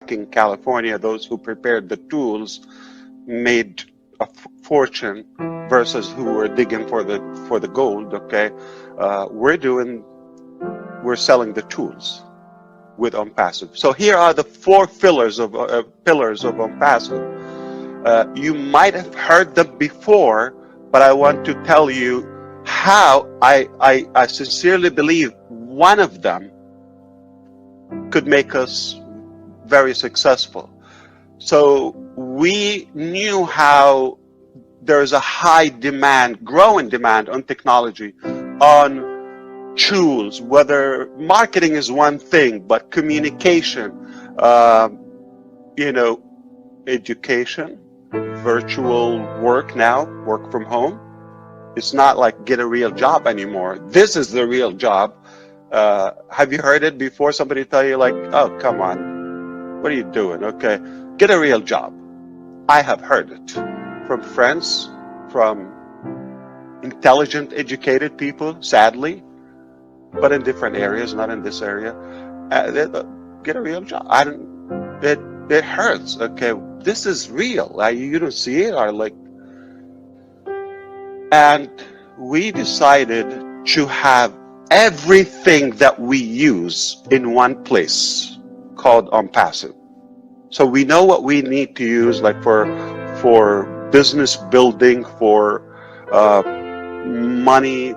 back in California, those who prepared the tools made a fortune versus who were digging for the gold. Okay, we're selling the tools with ONPASSIVE. So here are the 4 pillars of ONPASSIVE. You might have heard them before, but I want to tell you how I sincerely believe one of them could make us very successful. So we knew how there's a high demand, growing demand on technology, on tools, whether marketing is one thing, but communication, education, virtual work now, work from home. It's not like get a real job anymore. This is the real job. Have you heard it before? Somebody tell you like, oh, come on, what are you doing? Okay, get a real job. I have heard it from friends, from intelligent, educated people, sadly, but in different areas, not in this area. Get a real job. It hurts. Okay, this is real. You don't see it, or like. And we decided to have everything that we use in one place called ONPASSIVE. So we know what we need to use, like for business building, for money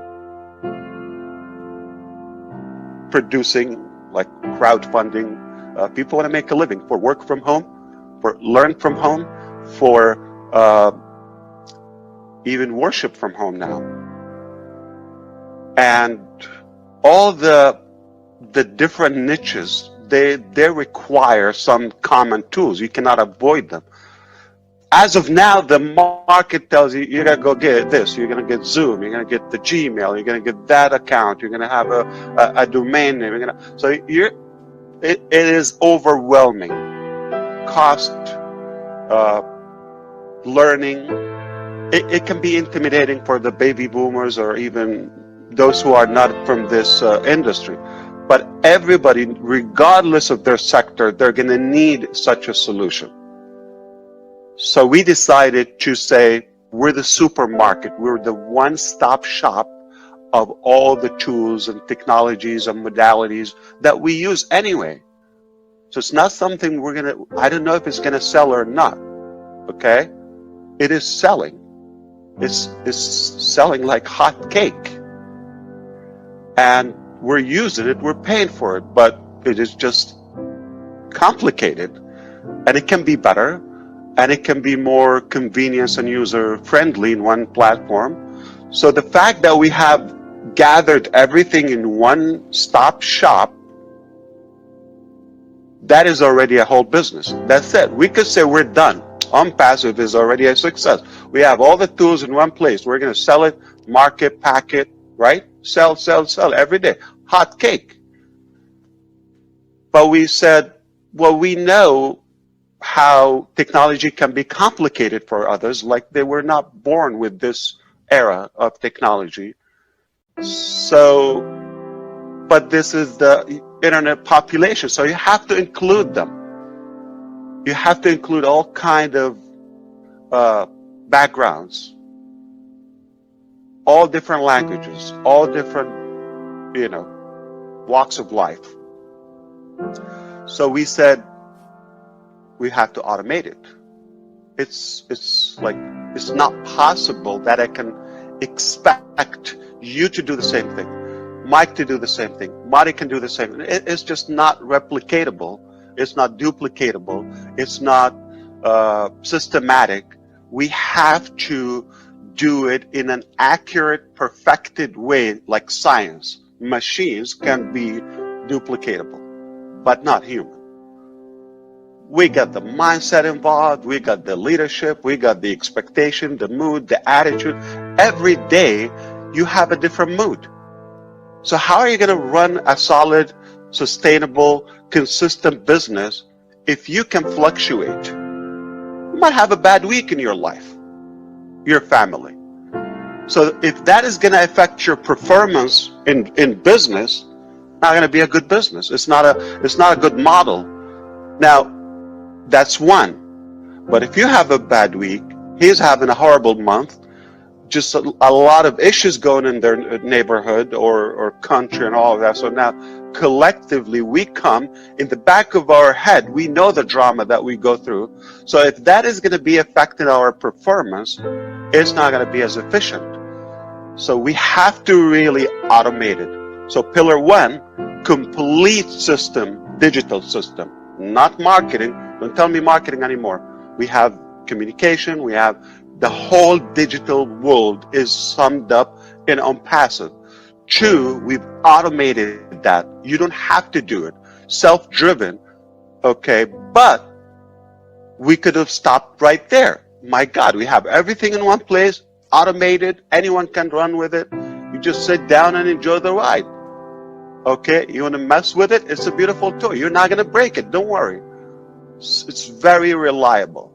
producing, like crowdfunding. People want to make a living, for work from home, for learn from home, for even worship from home now. And all the different niches, they require some common tools. You cannot avoid them. As of now, the market tells you, you're going to go get this, you're going to get Zoom, you're going to get the Gmail, you're going to get that account, you're going to have a domain name. So it is overwhelming. Cost, learning, it can be intimidating for the baby boomers or even those who are not from this industry. But everybody, regardless of their sector, they're going to need such a solution. So we decided to say, we're the supermarket. We're the one-stop shop of all the tools and technologies and modalities that we use anyway. So it's not something we're going to, I don't know if it's going to sell or not, okay? It is selling. It's selling like hot cake. And we're using it, we're paying for it, but it is just complicated. And it can be better, and it can be more convenient and user-friendly in one platform. So the fact that we have gathered everything in one-stop shop, that is already a whole business. That's it. We could say we're done. ONPASSIVE is already a success. We have all the tools in one place. We're going to sell it, market, pack it, right? Sell, sell, sell every day. Hot cake. But we said, well, we know how technology can be complicated for others, like they were not born with this era of technology. So, but this is the internet population, so you have to include them. You have to include all kind of backgrounds, all different languages, all different, walks of life. So we said, we have to automate it. It's like, it's not possible that I can expect you to do the same thing, Mike to do the same thing, Marty can do the same thing. It's just not replicatable. It's not duplicatable. It's not systematic. We have to do it in an accurate, perfected way, like science. Machines can be duplicatable, but not human. We got the mindset involved, we got the leadership, we got the expectation, the mood, the attitude. Every day you have a different mood. So how are you going to run a solid, sustainable, consistent business if you can fluctuate? You might have a bad week in your life, your family. So if that is going to affect your performance in business, not going to be a good business. It's not a good model. Now, That's one. But if you have a bad week, he's having a horrible month, just a lot of issues going in their neighborhood or country and all of that. So now collectively we come in the back of our head, we know the drama that we go through. So if that is going to be affecting our performance, it's not going to be as efficient. So we have to really automate it. So pillar one, complete system, digital system, not marketing. Don't tell me marketing anymore. We have communication, we have the whole digital world is summed up in ONPASSIVE. Two, we've automated that. You don't have to do it. Self-driven, okay, but we could have stopped right there. My God, we have everything in one place, automated, anyone can run with it. You just sit down and enjoy the ride. Okay, you want to mess with it? It's a beautiful toy. You're not going to break it, don't worry. It's very reliable.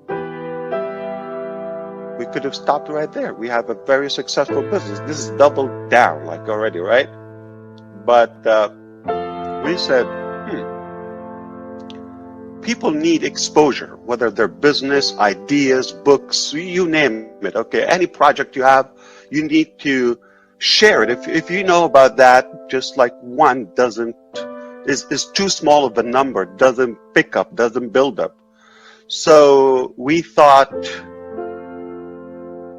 We could have stopped right there. We have a very successful business. This is doubled down like already, right? But we said, people need exposure, whether they're business, ideas, books, you name it, okay? Any project you have, you need to share it. If you know about that, just like one is too small of a number, doesn't pick up, doesn't build up. So we thought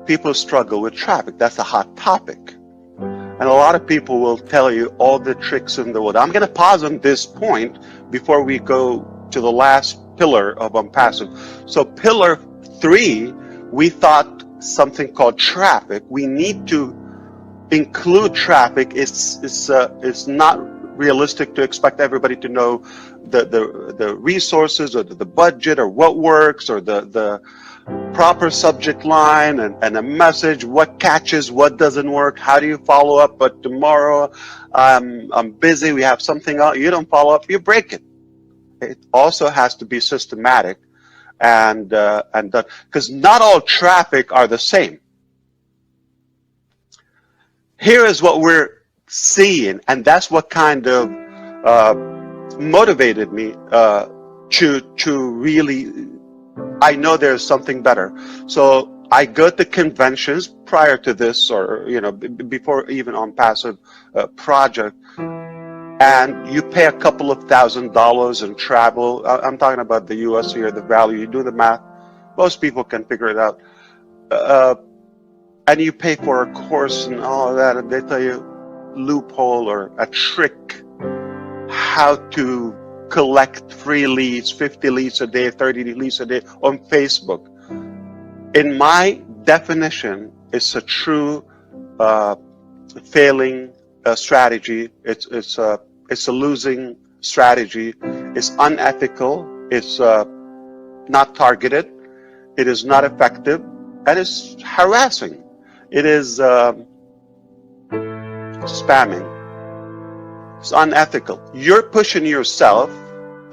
people struggle with traffic. That's a hot topic. And a lot of people will tell you all the tricks in the world. I'm going to pause on this point before we go to the last pillar of ONPASSIVE. So pillar 3, we thought something called traffic. We need to include traffic. It's not realistic to expect everybody to know the resources or the budget or what works or the proper subject line and a message, what catches, what doesn't work, how do you follow up, but tomorrow I'm busy, we have something else, you don't follow up, you break it. It also has to be systematic and done, because not all traffic are the same. Here is what we're seeing, and that's what kind of motivated me to really, I know there's something better. So I go to conventions prior to this, or before even ONPASSIVE project, and you pay a couple of $1,000s in travel. I'm talking about the US here, the value. You do the math. Most people can figure it out. And you pay for a course and all of that, and they tell you loophole or a trick how to collect free leads, 50 leads a day, 30 leads a day on Facebook. In my definition, it's a true failing strategy. It's a losing strategy. It's unethical. It's not targeted. It is not effective, and it's harassing. It is spamming. It's unethical. You're pushing yourself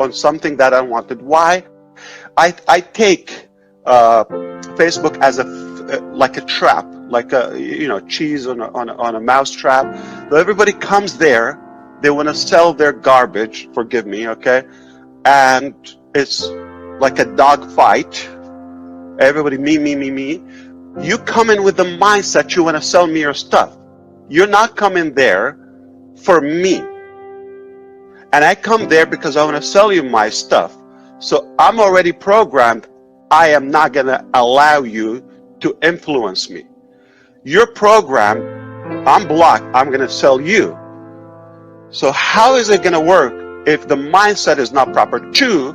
on something that I wanted. Why? I take Facebook as like a trap, like a cheese on a mouse trap. So everybody comes there. They want to sell their garbage. Forgive me, okay? And it's like a dog fight. Everybody me. You come in with the mindset you want to sell me your stuff. You're not coming there for me. And I come there because I want to sell you my stuff. So I'm already programmed. I am not going to allow you to influence me. You're programmed. I'm blocked. I'm going to sell you. So how is it going to work if the mindset is not proper? 2,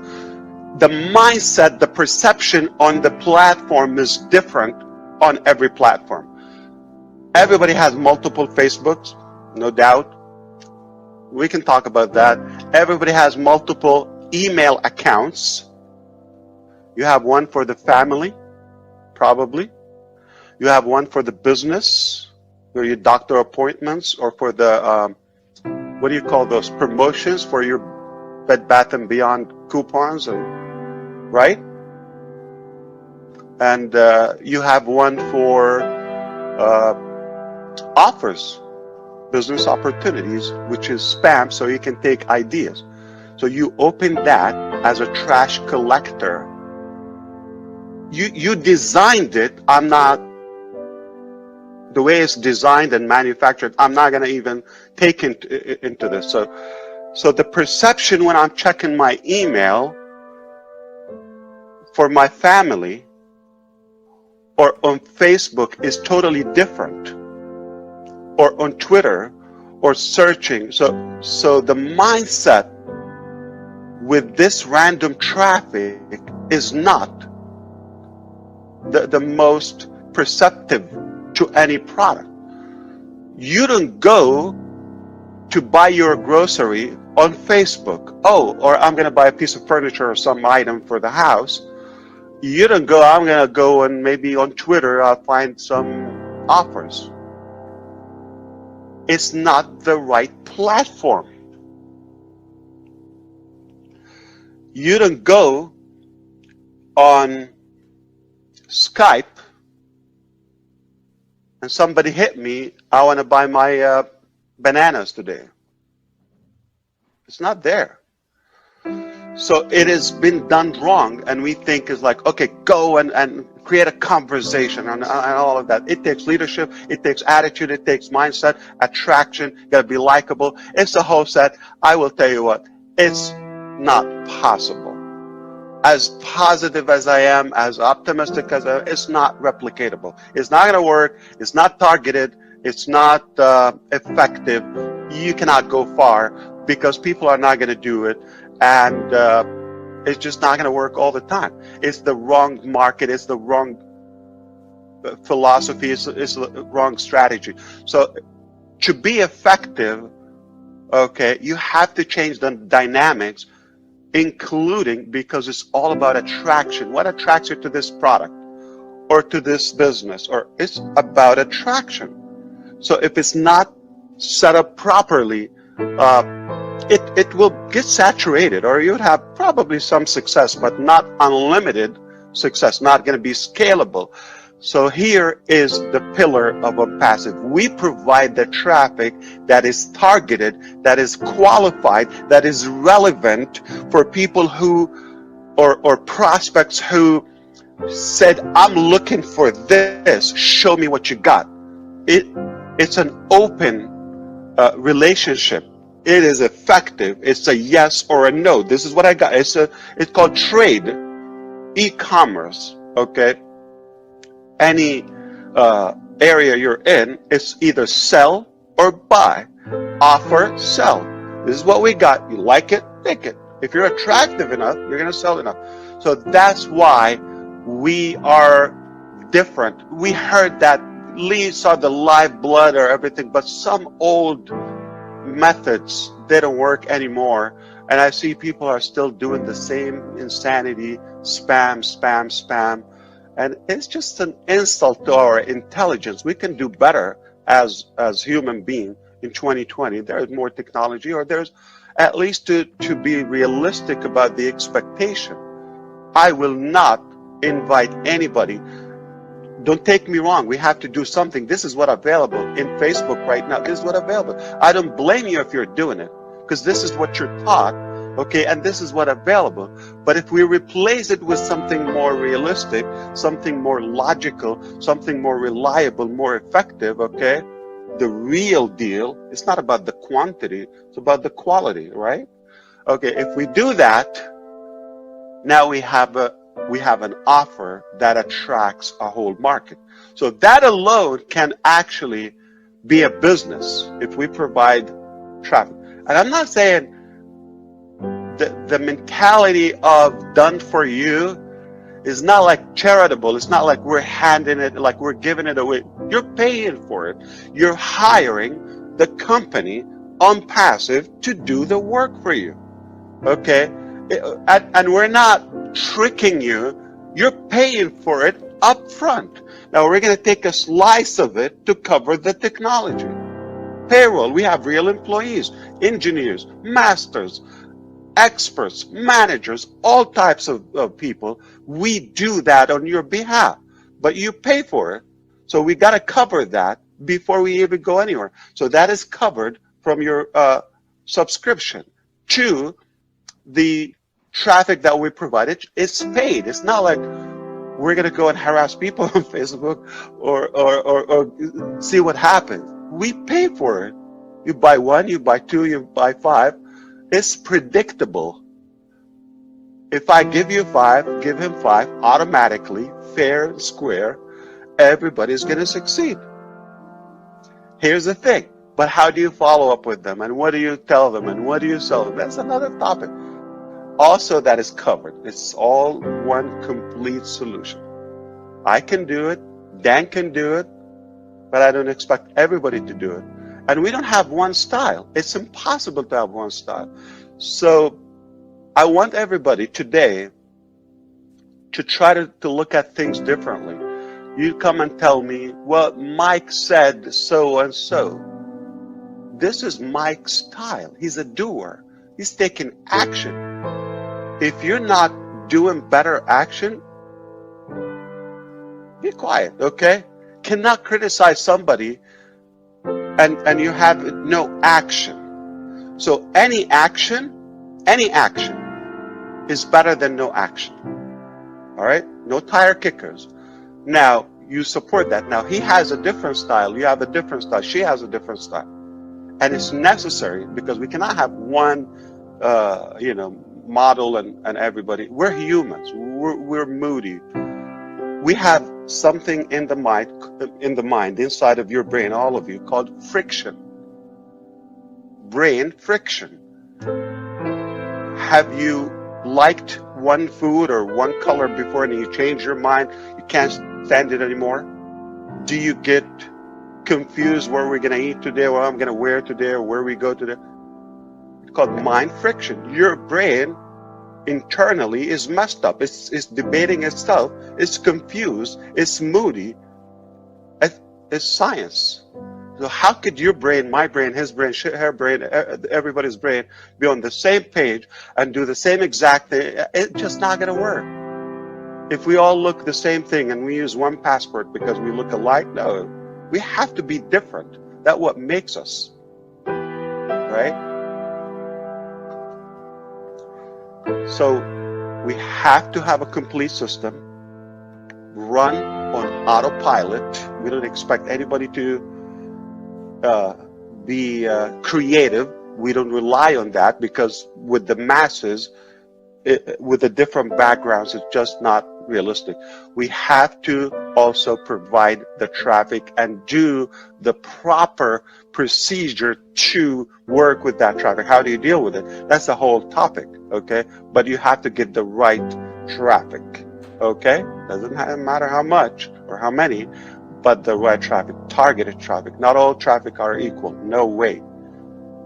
the mindset, the perception on the platform is different on every platform. Everybody has multiple Facebooks, no doubt. We can talk about that. Everybody has multiple email accounts. You have one for the family, probably. You have one for the business, where your doctor appointments, or for the, what do you call those, promotions for your Bed Bath & Beyond coupons, and right? And you have one for offers, business opportunities, which is spam, so you can take ideas. So you open that as a trash collector. You designed it. I'm not, the way it's designed and manufactured, I'm not going to even take into this. So the perception when I'm checking my email for my family or on Facebook is totally different, or on Twitter, or searching. So the mindset with this random traffic is not the most perceptive to any product. You don't go to buy your grocery on Facebook. Oh, or I'm going to buy a piece of furniture or some item for the house. You don't go, I'm going to go and maybe on Twitter I'll find some offers. It's not the right platform. You don't go on Skype and somebody hit me, I want to buy my bananas today. It's not there. So it has been done wrong, and we think is like, okay, go and create a conversation and all of that. It takes leadership, it takes attitude, it takes mindset, attraction, you gotta be likable. It's a whole set. I will tell you what, it's not possible. As positive as I am, as optimistic as I am, it's not replicatable. It's not gonna work, it's not targeted, it's not effective. You cannot go far because people are not gonna do it. And it's just not going to work all the time. It's the wrong market. It's the wrong philosophy. It's the wrong strategy. So to be effective, okay, you have to change the dynamics, including, because it's all about attraction. What attracts you to this product or to this business? Or it's about attraction. So if it's not set up properly, it will get saturated, or you would have probably some success, but not unlimited success, not going to be scalable. So here is the pillar of ONPASSIVE. We provide the traffic that is targeted, that is qualified, that is relevant for people who, or prospects who said, I'm looking for this, show me what you got. It's an open relationship. It is effective. It's a yes or a no. This is what I got. It's called trade, e-commerce. Okay. Any area you're in, it's either sell or buy, offer, sell. This is what we got. You like it, take it. If you're attractive enough, you're gonna sell enough. So that's why we are different. We heard that Lee saw the live blood or everything, but some old methods didn't work anymore, and I see people are still doing the same insanity, spam, and it's just an insult to our intelligence. We can do better as human beings in 2020. There's more technology, or there's at least to be realistic about the expectation. I will not invite anybody. Don't take me wrong, we have to do something. This is what available in Facebook right now. This is what available. I don't blame you if you're doing it, because this is what you're taught, okay, and this is what available. But if we replace it with something more realistic, something more logical, something more reliable, more effective, okay, the real deal, it's not about the quantity, it's about the quality, right? Okay, if we do that, now we have an offer that attracts a whole market. So that alone can actually be a business if we provide traffic. And I'm not saying the mentality of done for you is not like charitable. It's not like we're handing it, like we're giving it away. You're paying for it. You're hiring the company ONPASSIVE to do the work for you. Okay? And we're not tricking you. You're paying for it up front. Now we're going to take a slice of it to cover the technology. Payroll, we have real employees, engineers, masters, experts, managers, all types of people. We do that on your behalf, but you pay for it. So we got to cover that before we even go anywhere. So that is covered from your subscription to the traffic that we provided is paid. It's not like we're going to go and harass people on Facebook or see what happens. We pay for it. You buy one, you buy two, you buy five. It's predictable. If I give you five, give him five, automatically, fair and square, everybody's going to succeed. Here's the thing. But how do you follow up with them? And what do you tell them? And what do you sell them? That's another topic. Also, that is covered. It's all one complete solution. I can do it. Dan can do it. But I don't expect everybody to do it. And we don't have one style. It's impossible to have one style. So I want everybody today to try to look at things differently. You come and tell me, well, Mike said so and so. This is Mike's style. He's a doer. He's taking action. If you're not doing better action, be quiet, okay? Cannot criticize somebody and you have no action. So any action is better than no action. All right? No tire kickers. Now, you support that. Now, he has a different style. You have a different style. She has a different style. And it's necessary because we cannot have one, model and everybody. We're humans. We're moody. We have something in the mind, inside of your brain, all of you, called friction. Brain friction. Have you liked one food or one color before and you change your mind? You can't stand it anymore? Do you get confused where we're going to eat today, what I'm going to wear today, or where we go today? It's called mind friction. Your brain internally is messed up. It's debating itself. It's confused. It's moody. It's science. So how could your brain, my brain, his brain, her brain, everybody's brain be on the same page and do the same exact thing? It's just not going to work. If we all look the same thing and we use one passport because we look alike, no. We have to be different. That's what makes us, right? So we have to have a complete system, run on autopilot. We don't expect anybody to be creative. We don't rely on that because with the masses, with the different backgrounds, it's just not realistic. We have to also provide the traffic and do the proper procedure to work with that traffic. How do you deal with it? That's the whole topic, okay? But you have to get the right traffic, okay? Doesn't matter how much or how many, but the right traffic, targeted traffic. Not all traffic are equal, no way.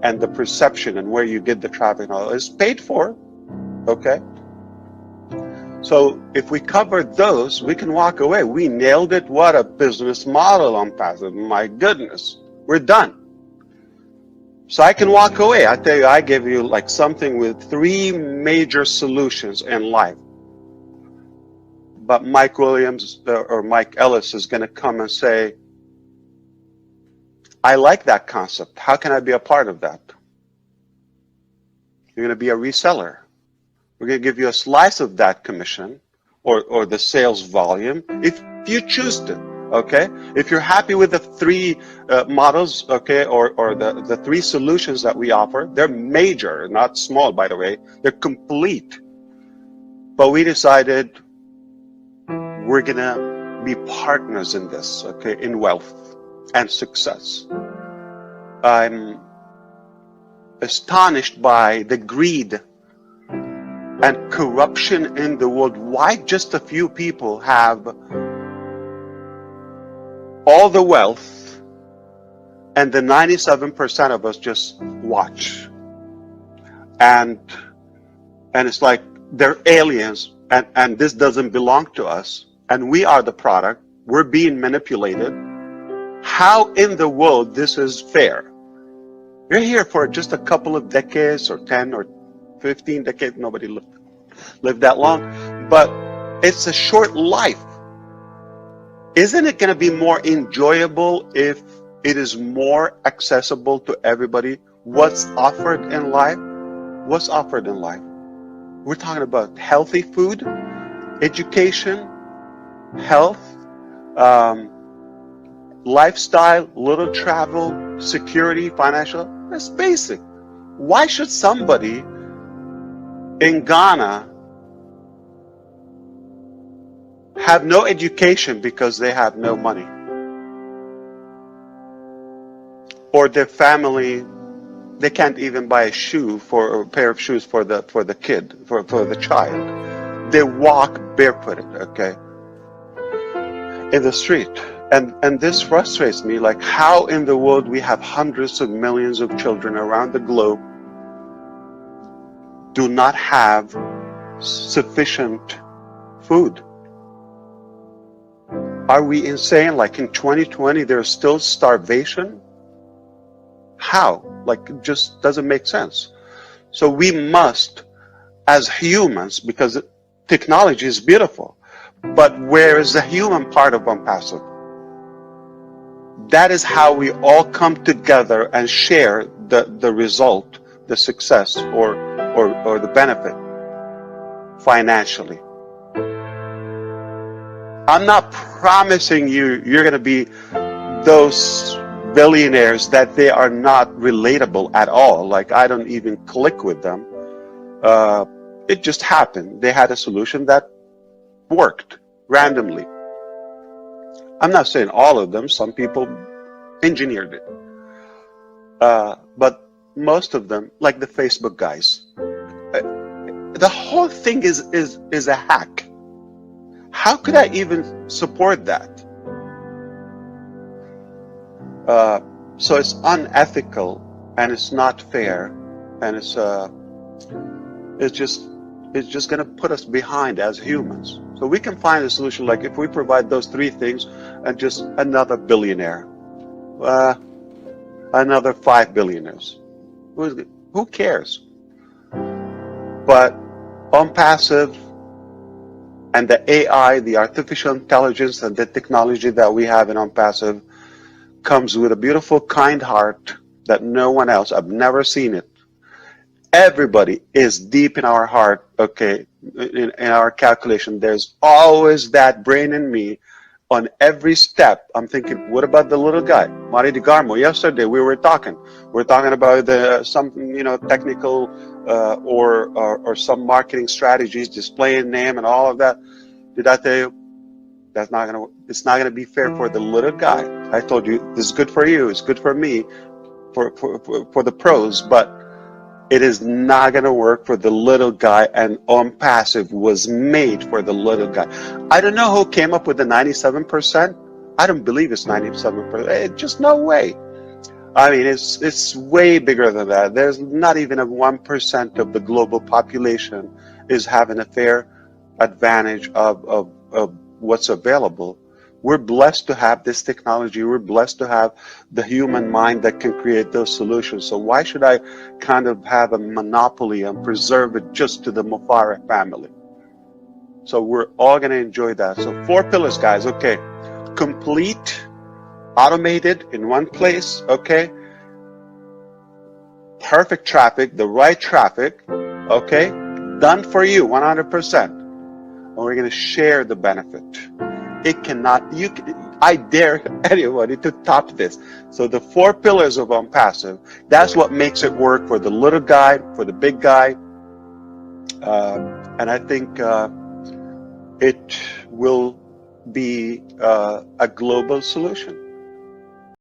And the perception and where you get the traffic and all is paid for, okay? So if we cover those, we can walk away. We nailed it. What a business model on ONPASSIVE. My goodness, we're done. So I can walk away. I tell you, I give you like something with 3 major solutions in life. But Mike Williams or Mike Ellis is going to come and say, I like that concept. How can I be a part of that? You're going to be a reseller. We're going to give you a slice of that commission or the sales volume if you choose to, okay? If you're happy with the 3 models, okay, or the 3 solutions that we offer, they're major, not small, by the way. They're complete. But we decided we're going to be partners in this, okay, in wealth and success. I'm astonished by the greed and corruption in the world. Why just a few people have all the wealth and the 97% of us just watch? And it's like they're aliens and this doesn't belong to us and we are the product. We're being manipulated. How in the world this is fair? You're here for just a couple of decades or 10 or 15 decades. Nobody lived that long, but it's a short life. Isn't it going to be more enjoyable if it is more accessible to everybody? What's offered in life? What's offered in life? We're talking about healthy food, education, health, lifestyle, little travel, security, financial. That's basic. Why should somebody in Ghana have no education because they have no money? Or their family, they can't even buy a pair of shoes for the kid, for the child. They walk barefooted, okay, in the street. And this frustrates me, like how in the world we have hundreds of millions of children around the globe do not have sufficient food. Are we insane? Like in 2020, there's still starvation? How? Like, it just doesn't make sense. So we must, as humans, because technology is beautiful, but where is the human part of ONPASSIVE? That is how we all come together and share the result, the success, or the benefit financially. I'm not promising you're going to be those billionaires that they are not relatable at all. Like, I don't even click with them. It just happened. They had a solution that worked randomly. I'm not saying all of them. Some people engineered it. But most of them, like the Facebook guys, the whole thing is a hack. How could I even support that? So it's unethical, and it's not fair, and it's just going to put us behind as humans. So we can find a solution, like if we provide those three things, and just another billionaire, another 5 billionaires. Who cares? But ONPASSIVE and the AI, the artificial intelligence, and the technology that we have in ONPASSIVE comes with a beautiful, kind heart that no one else, I've never seen it. Everybody is deep in our heart, okay, in our calculation. There's always that brain in me on every step. I'm thinking, what about the little guy? Mari DeGarmo, yesterday we were talking. We're talking about some, technical or some marketing strategies, displaying name and all of that. Did I tell you? It's not gonna be fair for the little guy. I told you, this is good for you, it's good for me, for the pros, but it is not gonna work for the little guy, and ONPASSIVE was made for the little guy. I don't know who came up with the 97%. I don't believe it's 97%. Just no way. I mean, it's way bigger than that. There's not even a 1% of the global population is having a fair advantage of what's available. We're blessed to have this technology. We're blessed to have the human mind that can create those solutions. So why should I kind of have a monopoly and preserve it just to the Mufareh family? So we're all going to enjoy that. So 4 pillars, guys. Okay. Complete, automated in one place. Okay. Perfect traffic, the right traffic. Okay. Done for you 100%. And we're going to share the benefit. It cannot, I dare anybody to top this. So the 4 pillars of ONPASSIVE, that's what makes it work for the little guy, for the big guy. And I think it will be a global solution.